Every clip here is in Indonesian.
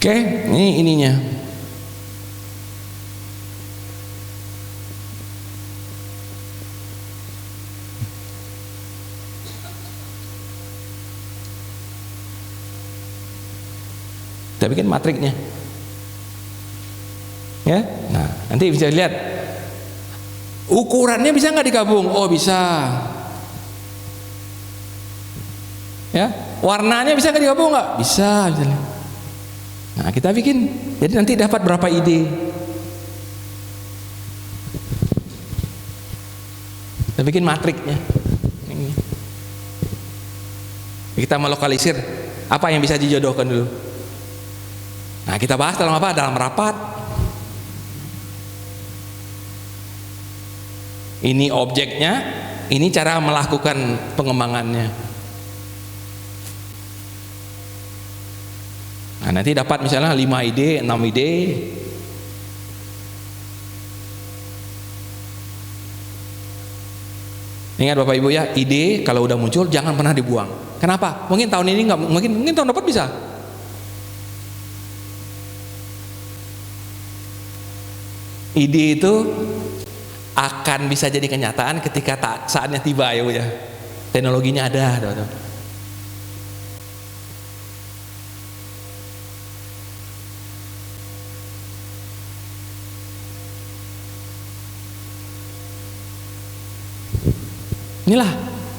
Oke, ini ininya. Kita bikin matriknya. Ya, nah nanti bisa lihat ukurannya bisa nggak digabung? Oh bisa. Ya, warnanya bisa nggak digabung nggak? Bisa, misalnya. Nah kita bikin, jadi nanti dapat berapa ide? Kita bikin matriknya. Ini. Kita melokalisir apa yang bisa dijodohkan dulu. Nah kita bahas dalam apa? Dalam rapat. Ini objeknya, ini cara melakukan pengembangannya. Nah, nanti dapat misalnya 5 ide, 6 ide. Ingat Bapak Ibu ya, ide kalau udah muncul jangan pernah dibuang. Kenapa? Mungkin tahun ini nggak, mungkin tahun depan bisa. Ide itu akan bisa jadi kenyataan ketika saatnya tiba ya Bu ya. Teknologinya ada, teman-teman. Inilah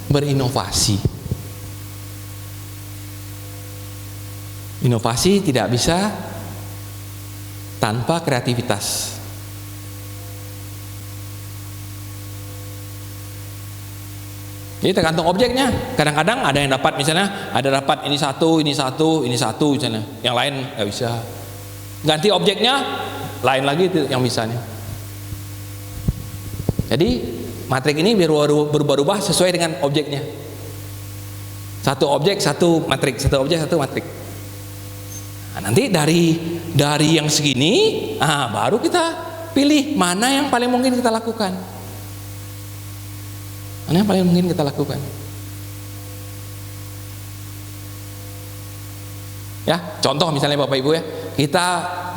berinovasi. Inovasi tidak bisa tanpa kreativitas. Jadi tergantung objeknya. Kadang-kadang ada yang dapat, misalnya ada dapat ini satu misalnya, yang lain nggak bisa. Ganti objeknya, lain lagi itu yang misalnya. Jadi matrik ini berubah-ubah sesuai dengan objeknya. Satu objek satu matrik, satu objek satu matrik. Nah, nanti dari yang segini, baru kita pilih mana yang paling mungkin kita lakukan. Mana yang paling mungkin kita lakukan? Ya, contoh misalnya Bapak Ibu ya, kita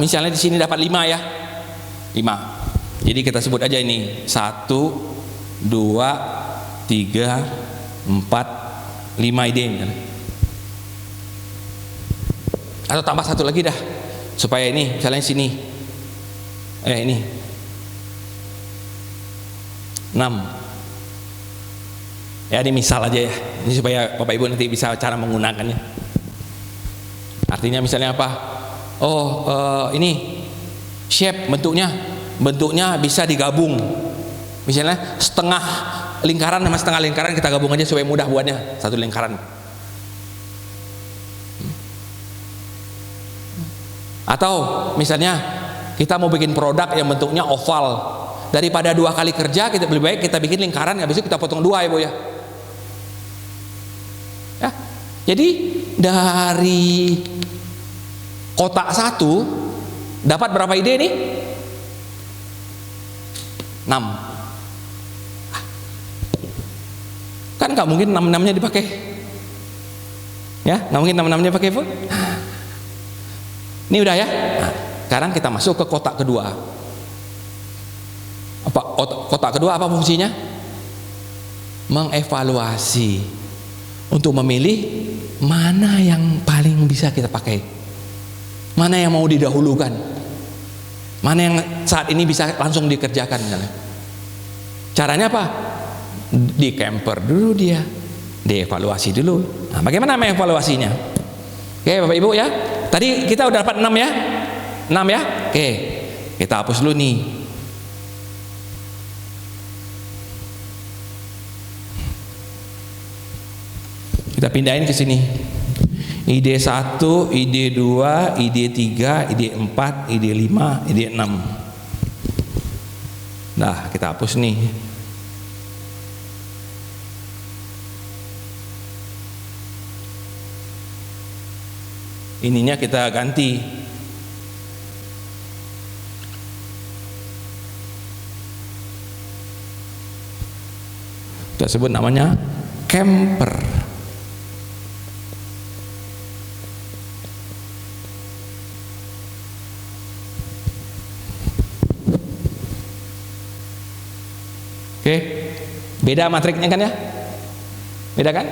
misalnya di sini dapat 5 ya, 5. Jadi kita sebut aja ini 1, 2, 3, 4, 5 ide misalnya. Atau tambah satu lagi dah, supaya ini misalnya sini, ini 6. Ya ini misal aja ya, ini supaya Bapak Ibu nanti bisa cara menggunakannya. Artinya misalnya apa? Ini shape bentuknya bisa digabung. Misalnya setengah lingkaran sama setengah lingkaran kita gabung aja supaya mudah buatnya satu lingkaran. Atau misalnya kita mau bikin produk yang bentuknya oval, daripada 2 kali kerja kita lebih baik kita bikin lingkaran, habis itu kita potong 2 ya Bu ya. Ya, jadi dari kotak 1 dapat berapa ide nih? 6. Kan nggak mungkin 6-6-nya dipakai, ya nggak mungkin 6-6-nya dipakai Bu. Ini udah ya. Nah, sekarang kita masuk ke kotak kedua. Kotak kedua apa fungsinya? Mengevaluasi, untuk memilih mana yang paling bisa kita pakai, mana yang mau didahulukan, mana yang saat ini bisa langsung dikerjakan misalnya. Caranya apa? Di camper dulu dia, dievaluasi dulu. Nah, bagaimana mengevaluasinya? Oke Bapak Ibu ya, tadi kita udah dapat 6 ya, 6 ya. Oke, kita hapus dulu nih. Kita pindahin ke sini. Ide 1, ide 2, ide 3, ide 4, ide 5, ide 6. Nah, kita hapus nih. Ininya kita ganti. Kita sebut namanya camper. Oke, beda matriknya kan ya? Beda kan?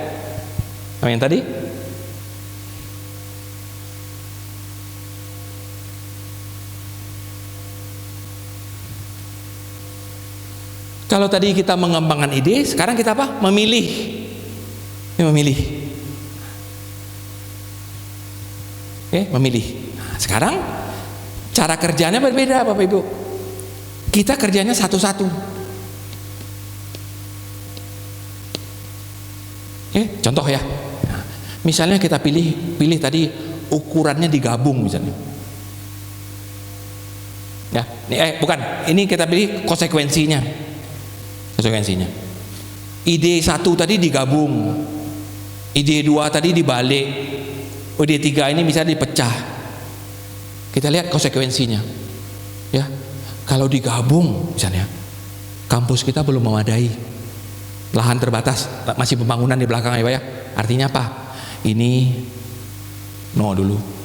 Sama yang tadi? Kalau tadi kita mengembangkan ide, sekarang kita apa? Memilih. Ini memilih. Oke, memilih. Nah, sekarang cara kerjanya berbeda, Bapak Ibu. Kita kerjanya satu-satu. Oke, contoh ya. Nah, misalnya kita pilih tadi ukurannya digabung misalnya. Ya, ini bukan. Ini kita pilih konsekuensinya. Ide 1 tadi digabung, ide 2 tadi dibalik, ide 3 ini bisa dipecah. Kita lihat konsekuensinya ya. Kalau digabung misalnya, kampus kita belum memadai, lahan terbatas, masih pembangunan di belakang ya Pak ya. Artinya apa? Ini dulu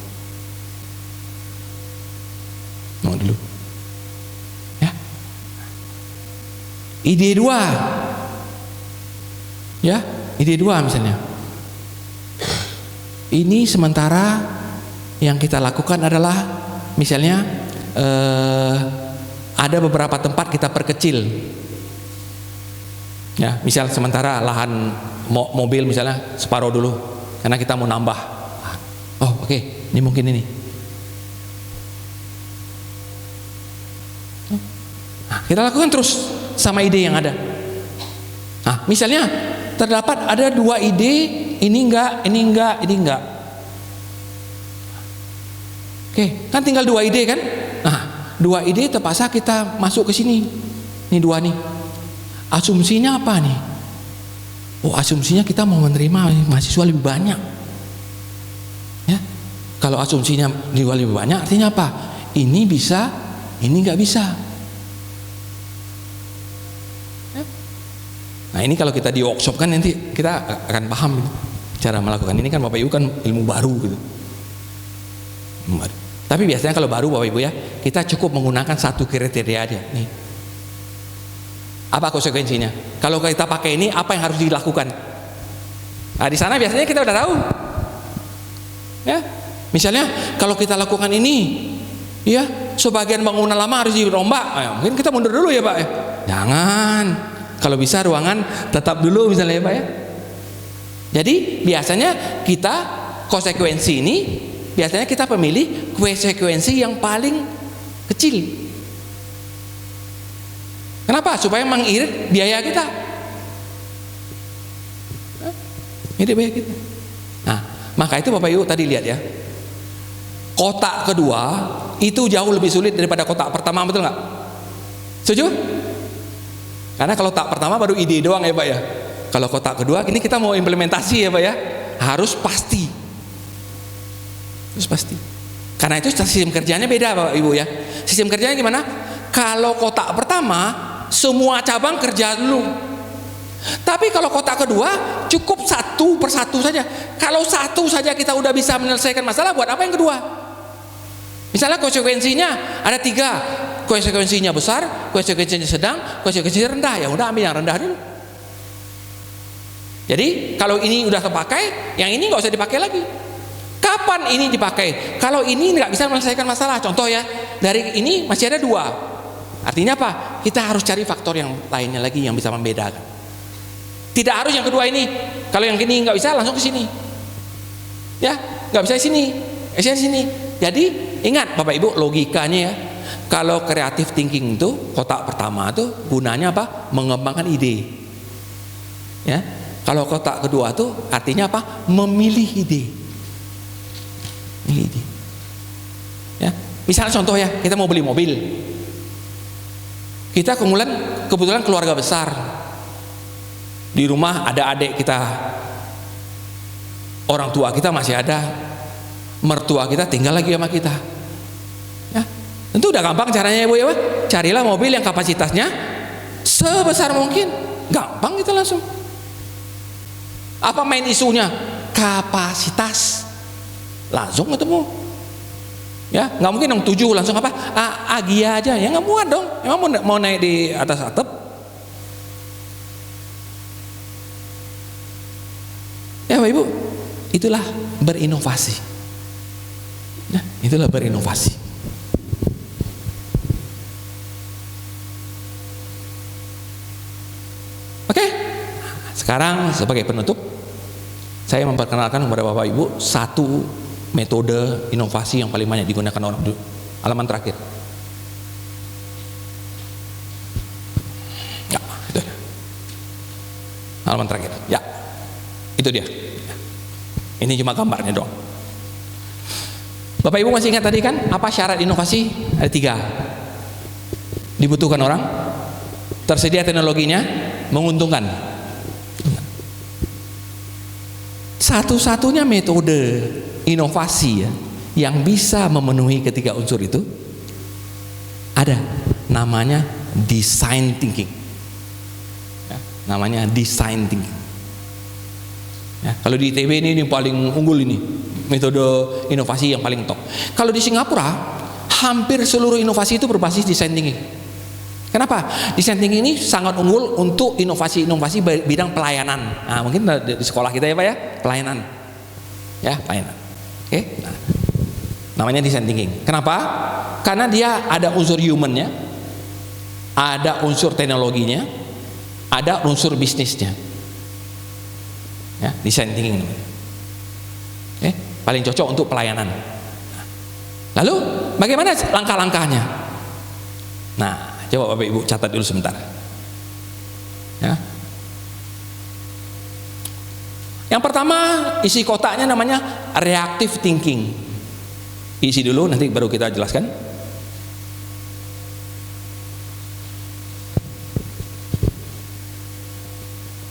ide 2 ya, ide 2 misalnya, ini sementara yang kita lakukan adalah misalnya ada beberapa tempat kita perkecil ya, misal sementara lahan mobil misalnya separuh dulu karena kita mau nambah. Oke, ini mungkin ini. Nah, kita lakukan terus sama ide yang ada. Nah, misalnya terdapat ada 2 ide, ini enggak. Oke, kan tinggal 2 ide kan? Nah, 2 ide terpaksa kita masuk ke sini. Ini 2 nih. Asumsinya apa nih? Asumsinya kita mau menerima mahasiswa lebih banyak. Ya. Kalau asumsinya lebih banyak artinya apa? Ini bisa, ini enggak bisa. Nah, ini kalau kita di workshop kan nanti kita akan paham cara melakukan ini kan Bapak Ibu kan ilmu baru gitu. Tapi biasanya kalau baru Bapak Ibu ya, kita cukup menggunakan 1 kriteria aja nih. Apa konsekuensinya? Kalau kita pakai ini apa yang harus dilakukan? Nah, di sana biasanya kita udah tahu. Ya. Misalnya kalau kita lakukan ini, ya, sebagian bangunan lama harus dirombak. Mungkin kita mundur dulu ya, Pak ya. Jangan. Kalau bisa ruangan tetap dulu misalnya ya Pak ya. Jadi biasanya kita konsekuensi ini biasanya kita memilih konsekuensi yang paling kecil. Kenapa? Supaya mengirit biaya kita. Irit biaya kita. Nah, maka itu Bapak Ibu tadi lihat ya. Kotak kedua itu jauh lebih sulit daripada kotak pertama, betul nggak? Setuju? Karena kalau tak pertama baru ide doang ya Pak ya. Kalau kotak kedua ini kita mau implementasi ya Pak ya, harus pasti. Harus pasti. Karena itu sistem kerjanya beda Bapak Ibu ya. Sistem kerjanya gimana? Kalau kotak pertama semua cabang kerja dulu. Tapi kalau kotak kedua cukup 1 per 1 saja. Kalau 1 saja kita udah bisa menyelesaikan masalah, buat apa yang kedua? Misalnya konsekuensinya ada 3. Konsekuensinya besar, konsekuensinya sedang, konsekuensinya rendah, ya udah ambil yang rendah dulu. Jadi kalau ini udah terpakai, yang ini nggak usah dipakai lagi. Kapan ini dipakai? Kalau ini nggak bisa menyelesaikan masalah, contoh ya, dari ini masih ada 2. Artinya apa? Kita harus cari faktor yang lainnya lagi yang bisa membedakan. Tidak harus yang kedua ini. Kalau yang ini nggak bisa, langsung ke sini. Ya, nggak bisa sini, sini. Jadi ingat Bapak Ibu logikanya ya. Kalau creative thinking itu kotak pertama itu gunanya apa? Mengembangkan ide. Ya. Kalau kotak kedua itu artinya apa? Memilih ide. Memilih ide. Ya. Misalnya contoh ya, kita mau beli mobil. Kita kebetulan keluarga besar. Di rumah ada adik kita. Orang tua kita masih ada. Mertua kita tinggal lagi sama kita. Ya. Tentu udah gampang caranya Ibu ya, Pak. Carilah mobil yang kapasitasnya sebesar mungkin. Gampang kita langsung. Apa main isunya? Kapasitas. Langsung ketemu. Ya, nggak mungkin yang 7 langsung apa? Agia aja. Ya nggak muat dong. Emang mau naik di atas atap? Bapak Ibu? Itulah berinovasi. Ya, itulah berinovasi. Oke. Sekarang sebagai penutup, saya memperkenalkan kepada Bapak Ibu satu metode inovasi yang paling banyak digunakan orang dulu. Halaman terakhir. Ya, itu. Halaman terakhir. Ya, itu dia. Ini cuma gambarnya doang. Bapak Ibu masih ingat tadi kan apa syarat inovasi? Ada 3. Dibutuhkan orang, tersedia teknologinya, menguntungkan. Satu-satunya metode inovasi ya, yang bisa memenuhi ketiga unsur itu ada, namanya design thinking. Ya, namanya design thinking. Ya, kalau di ITB ini paling unggul ini metode inovasi yang paling top. Kalau di Singapura hampir seluruh inovasi itu berbasis design thinking. Kenapa? Design thinking ini sangat unggul untuk inovasi-inovasi bidang pelayanan. Nah, mungkin di sekolah kita ya Pak ya, pelayanan. Ya, pelayanan. Oke. Nah, namanya design thinking. Kenapa? Karena dia ada unsur humannya, ada unsur teknologinya, ada unsur bisnisnya. Ya, design thinking. Paling cocok untuk pelayanan. Lalu bagaimana langkah-langkahnya? Nah, coba Bapak Ibu catat dulu sebentar. Ya. Yang pertama, isi kotaknya namanya reactive thinking. Isi dulu, nanti baru kita jelaskan.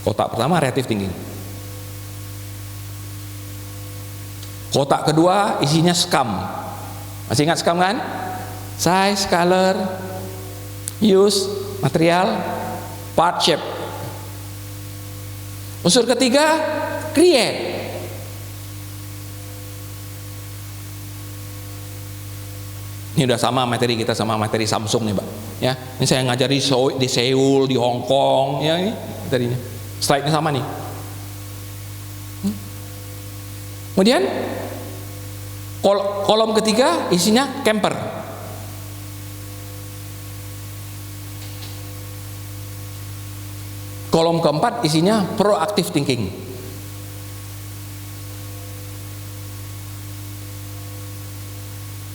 Kotak pertama reactive thinking. Kotak kedua isinya SCAM. Masih ingat SCAM kan? Size, color, use, material, part, shape. Unsur ketiga create. Ini udah sama materi kita sama materi Samsung nih Pak. Ya, ini saya ngajari di Seoul, di Hong Kong, ya ini materinya. Slide-nya sama nih. Kemudian kolom ketiga isinya camper. Kolom keempat isinya proactive thinking.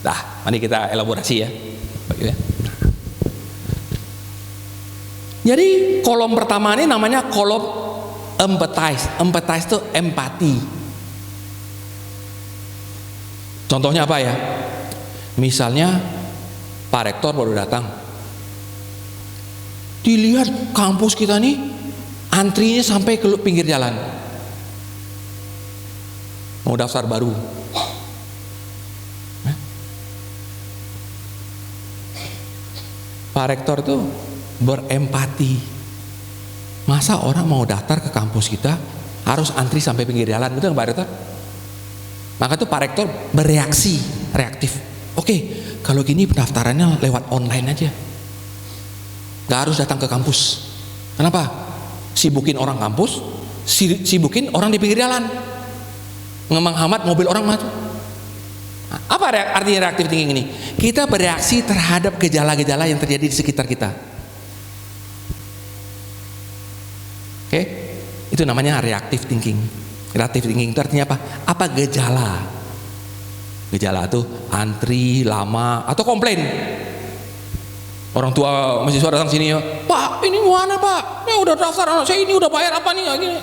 Nah, mari kita elaborasi ya. Jadi kolom pertama ini namanya kolom empathize. Empathize itu empati. Contohnya apa ya? Misalnya Pak Rektor baru datang, dilihat kampus kita nih antrinya sampai ke pinggir jalan, mau daftar baru. Pak Rektor itu berempati. Masa orang mau daftar ke kampus kita harus antri sampai pinggir jalan, betul nggak Pak Rektor? Maka itu Pak Rektor bereaksi, reaktif. Oke, kalau gini pendaftarannya lewat online aja, nggak harus datang ke kampus. Kenapa? Sibukin orang kampus, sibukin orang di pinggir jalan, menghambat mobil orang maju. Apa artinya reactive thinking ini? Kita bereaksi terhadap gejala-gejala yang terjadi di sekitar kita. Oke, itu namanya reactive thinking. Reactive thinking itu artinya apa? Apa gejala? Gejala itu antri lama atau komplain. Orang tua mahasiswa datang sini ya, Pak ini mana Pak? Ya udah daftar anak saya ini udah bayar apa nih? Gini.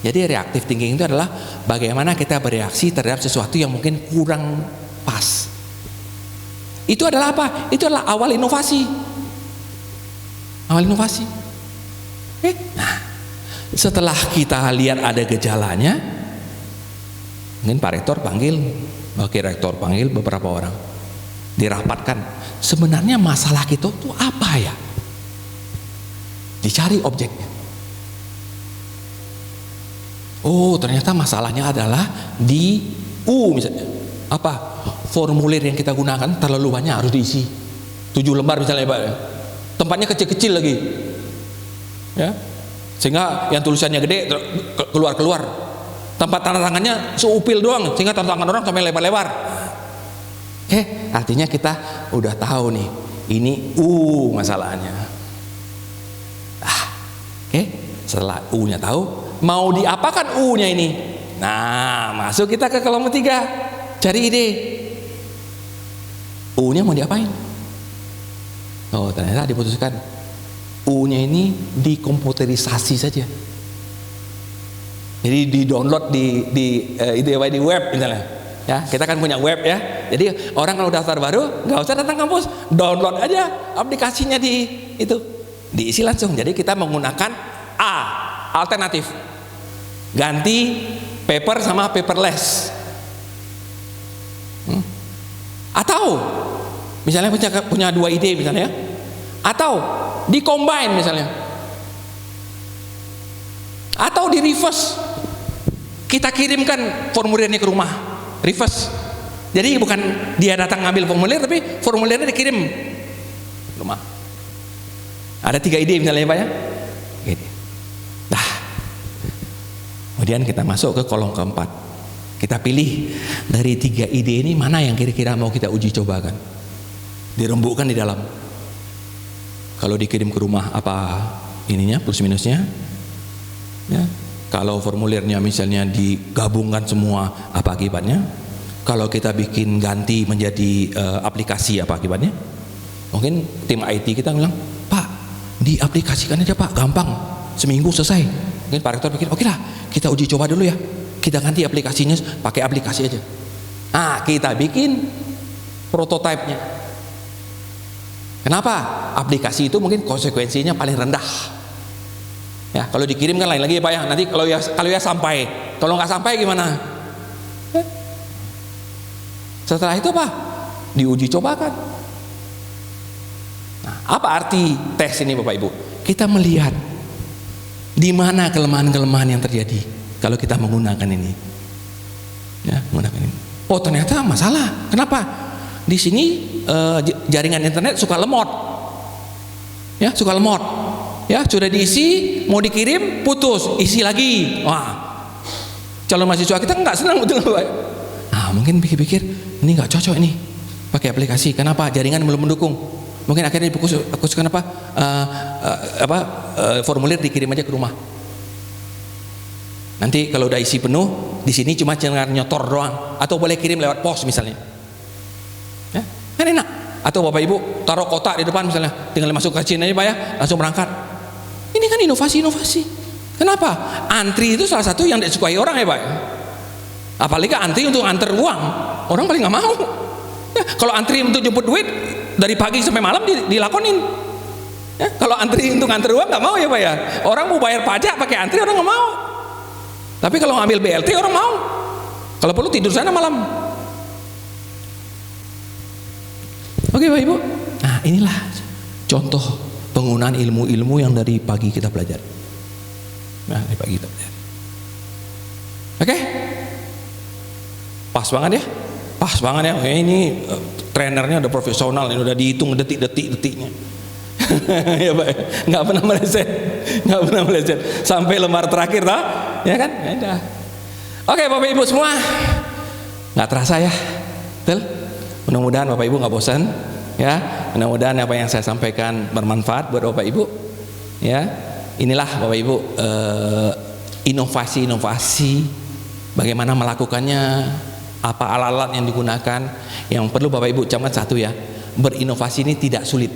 Jadi reactive thinking itu adalah bagaimana kita bereaksi terhadap sesuatu yang mungkin kurang pas. Itu adalah apa? Itu adalah awal inovasi. Awal inovasi. Nah, setelah kita lihat ada gejalanya, mungkin Pak Rektor panggil, Wakil Rektor panggil beberapa orang, dirapatkan. Sebenarnya masalah kita itu apa ya? Dicari objeknya. Oh, ternyata masalahnya adalah di misalnya apa? Formulir yang kita gunakan terlalu banyak, harus diisi 7 lembar misalnya Pak. Tempatnya kecil-kecil lagi. Ya. sehingga yang tulisannya gede keluar tempat tanda tangannya seupil doang sehingga tanda tangan orang sampai lebar-lebar. Oke, artinya kita udah tahu nih ini masalahnya. Oke, setelah nya tahu, mau diapakan nya ini? Nah, masuk kita ke kolom 3, cari ide. nya mau diapain? Oh, ternyata diputuskan nya ini dikomputerisasi saja. Jadi di-download di web misalnya. Ya, kita kan punya web ya. Jadi orang kalau daftar baru nggak usah datang kampus, download aja aplikasinya diisi langsung. Jadi kita menggunakan alternatif. Ganti paper sama paperless. Atau misalnya punya 2 ide misalnya, atau di-combine misalnya. Atau di reverse. Kita kirimkan formulirnya ke rumah. Reverse. Jadi bukan dia datang ngambil formulir, tapi formulirnya dikirim ke rumah. Ada 3 ide misalnya Pak ya. Nah, kemudian kita masuk ke kolom keempat. Kita pilih dari 3 ide ini mana yang kira-kira mau kita uji cobakan. Dirembukkan di dalam. Kalau dikirim ke rumah apa ininya plus minusnya? Ya. Kalau formulirnya misalnya digabungkan semua apa akibatnya? Kalau kita bikin ganti menjadi aplikasi apa akibatnya? Mungkin tim IT kita bilang, Pak, diaplikasikan aja Pak, gampang, seminggu selesai. Mungkin Pak Rektor pikir, oke lah, kita uji coba dulu ya, kita ganti aplikasinya pakai aplikasi aja. Kita bikin prototipenya. Kenapa? Aplikasi itu mungkin konsekuensinya paling rendah. Ya, kalau dikirim kan lain lagi ya Pak ya. Nanti kalau ya sampai, kalau nggak sampai gimana? Setelah itu apa? Diuji cobakan. Nah, apa arti tes ini Bapak Ibu? Kita melihat di mana kelemahan-kelemahan yang terjadi kalau kita menggunakan ini. Ya, menggunakan ini. Oh, ternyata masalah. Kenapa? Di sini jaringan internet suka lemot. Ya, suka lemot. Ya, sudah diisi, mau dikirim, putus, isi lagi. Wah, calon mahasiswa kita nggak senang betul Pak. Mungkin pikir-pikir ini nggak cocok ini pakai aplikasi. Kenapa? Jaringan belum mendukung. Mungkin akhirnya difokuskan formulir dikirim aja ke rumah. Nanti kalau udah isi penuh, di sini cuma nyotor doang. Atau boleh kirim lewat pos misalnya. Ya, kan enak. Atau Bapak Ibu taruh kotak di depan misalnya, tinggal masuk ke sini aja Pak ya, langsung berangkat. Ini kan inovasi-inovasi. Kenapa? Antri itu salah satu yang disukai orang ya Pak. Apalagi antri untuk antar uang, orang paling nggak mau. Ya, kalau antri untuk jemput duit dari pagi sampai malam dilakonin. Ya, kalau antri untuk antar uang nggak mau ya Pak ya. Orang mau bayar pajak pakai antri orang nggak mau. Tapi kalau ngambil BLT orang mau. Kalau perlu tidur sana malam. Oke Bapak Ibu. Nah, inilah contoh penggunaan ilmu-ilmu yang dari pagi kita belajar. Nah, dari pagi kita belajar. Oke? Pas banget ya? Pas banget ya. Ini trenernya udah profesional, ini udah dihitung detiknya. Ya Pak, nggak pernah meleset, sampai lembar terakhir, toh? Ya kan? Ya udah. Oke Bapak Ibu semua, nggak terasa ya, betul? Mudah-mudahan Bapak Ibu nggak bosan, ya. Mudah-mudahan apa yang saya sampaikan bermanfaat buat Bapak Ibu, ya. Inilah Bapak Ibu inovasi-inovasi, bagaimana melakukannya, apa alat-alat yang digunakan. Yang perlu Bapak Ibu catat satu ya, berinovasi ini tidak sulit.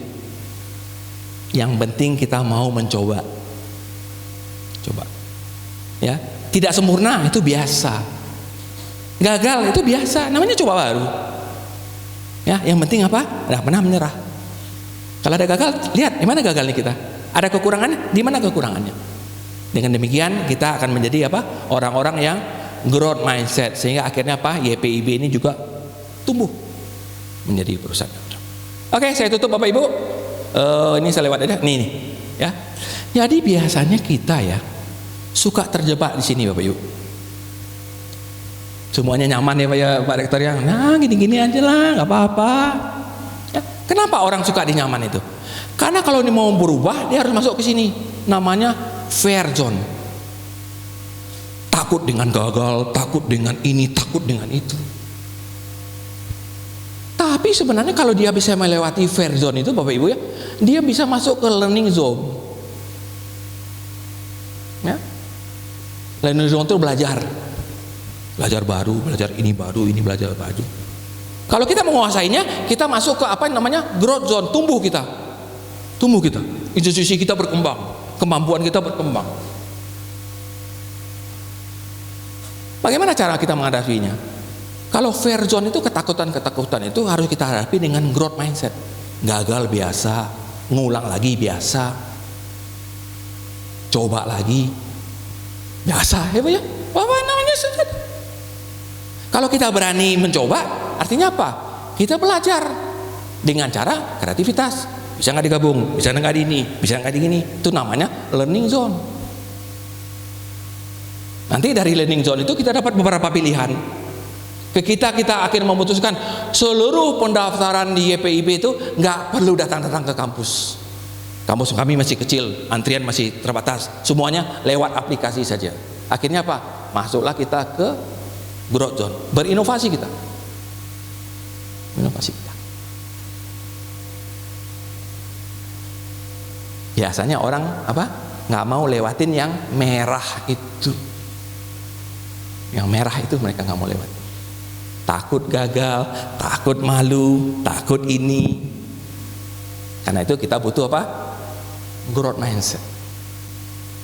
Yang penting kita mau mencoba. Coba. Ya, tidak sempurna itu biasa. Gagal itu biasa, namanya coba baru. Ya, yang penting apa? Tidak pernah menyerah. Kalau ada gagal, lihat di mana gagalnya kita. Ada kekurangannya, di mana kekurangannya. Dengan demikian kita akan menjadi apa? Orang-orang yang growth mindset, sehingga akhirnya apa? YPIB ini juga tumbuh menjadi perusahaan. Oke, saya tutup Bapak Ibu. Ini saya lewat aja. Nih, ya. Jadi biasanya kita ya suka terjebak di sini Bapak Ibu. Semuanya nyaman ya Pak ya, Pak Rektor ya. Nah, gini-gini aja lah, nggak apa-apa. Ya, kenapa orang suka di nyaman itu? Karena kalau ini mau berubah, dia harus masuk ke sini. Namanya fair zone. Takut dengan gagal, takut dengan ini, takut dengan itu. Tapi sebenarnya kalau dia bisa melewati fair zone itu, Bapak Ibu ya, dia bisa masuk ke learning zone. Ya. Learning zone itu belajar baru, belajar ini baru, ini belajar baru. Kalau kita menguasainya, kita masuk ke apa yang namanya growth zone, tumbuh kita, institusi kita berkembang, kemampuan kita berkembang. Bagaimana cara kita menghadapinya? Kalau fair zone itu ketakutan itu harus kita hadapi dengan growth mindset. Gagal biasa, ngulang lagi biasa, coba lagi biasa, ya Pak ya? Apa namanya saja. Kalau kita berani mencoba, artinya apa? Kita belajar dengan cara kreativitas. Bisa nggak digabung? Bisa nggak di ini? Bisa nggak di gini? Itu namanya learning zone. Nanti dari learning zone itu kita dapat beberapa pilihan. Kita akan memutuskan seluruh pendaftaran di YPIB itu nggak perlu datang ke kampus. Kampus kami masih kecil, antrian masih terbatas, semuanya lewat aplikasi saja. Akhirnya apa? Masuklah kita ke growth zone, berinovasi kita. Inovasi kita. Biasanya orang apa? Nggak mau lewatin yang merah itu. Yang merah itu mereka nggak mau lewat. Takut gagal, takut malu, takut ini. Karena itu kita butuh apa? Growth mindset.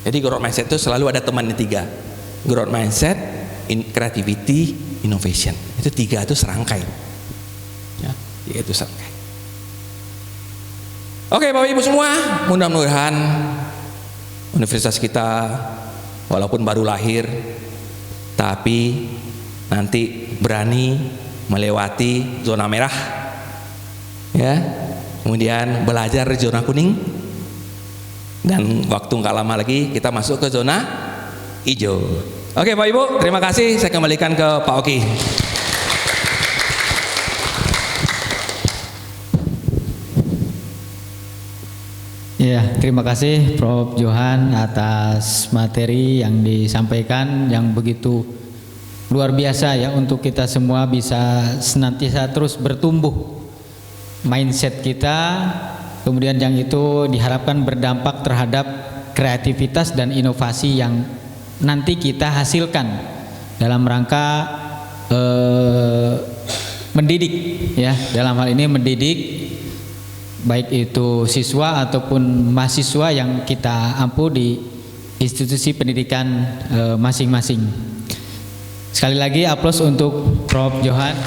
Jadi growth mindset itu selalu ada temannya 3. Growth mindset, creativity, innovation. Itu 3 itu serangkai. Ya, itu serangkai. Oke, Bapak Ibu semua, mudah-mudahan universitas kita walaupun baru lahir, tapi nanti berani melewati zona merah, ya, kemudian belajar zona kuning, dan waktu nggak lama lagi kita masuk ke zona hijau. Oke, Pak Ibu, terima kasih. Saya kembalikan ke Pak Oki. Ya, terima kasih Prof. Johan atas materi yang disampaikan yang begitu luar biasa ya, untuk kita semua bisa senantiasa terus bertumbuh mindset kita, kemudian yang itu diharapkan berdampak terhadap kreativitas dan inovasi yang nanti kita hasilkan dalam rangka mendidik ya, dalam hal ini mendidik baik itu siswa ataupun mahasiswa yang kita ampu di institusi pendidikan masing-masing. Sekali lagi aplaus untuk Prof. Johan.